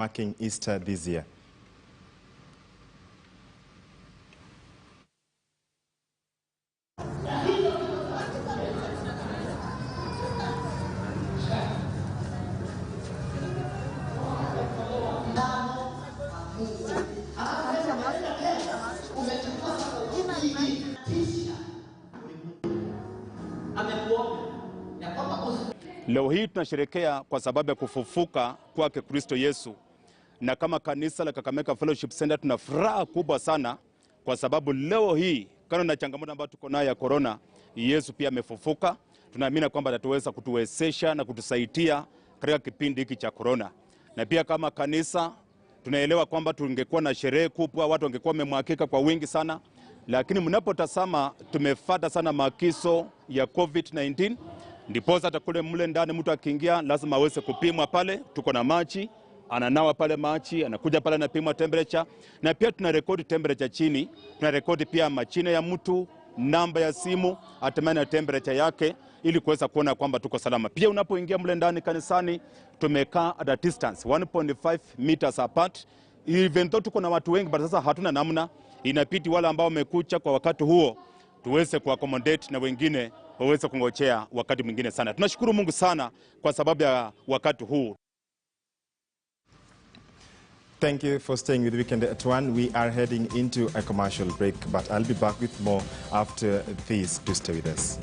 marking Easter this year? Leo hii tunasherehekea kwa sababu ya kufufuka kwake Kristo Yesu. Na kama kanisa la Kakamega Fellowship Center tuna furaha kubwa sana kwa sababu leo hii kando na changamoto ambayo tuko nayo ya corona, Yesu pia amefufuka. Tunaamini kwamba ataweza kutuwezesha na kutusaidia katika kipindi hiki cha corona. Na pia kama kanisa tunaelewa kwamba tungekuwa na sherehe kubwa, watu wangekuwa wamemwakika kwa wingi sana, lakini mnapotazama tumefuata sana maagizo ya COVID-19. Ndiposa hata kule mle ndani mtu akiingia lazima aweze kupimwa pale, tuko na maji, ananawa pale maji, anakuja pale anapimwa temperature, na pia tuna rekodi temperature chini, tuna rekodi pia machine ya mtu, namba ya simu, hatimaye na temperature yake ili kuweza kuona kwamba tuko salama. Pia unapoingia mle ndani kanisani tumekaa at a distance 1.5 meters apart, even though tuko na watu wengi, but sasa hatuna namna, inabidi wale ambao wamekuja kwa wakati huo tuweze kuaccommodate na wengine waweze kungojea wakati mwingine sana. Tunashukuru Mungu sana kwa sababu ya wakati huu. Thank you for staying with Weekend at 1. We are heading into a commercial break, but I'll be back with more after this. Do stay with us.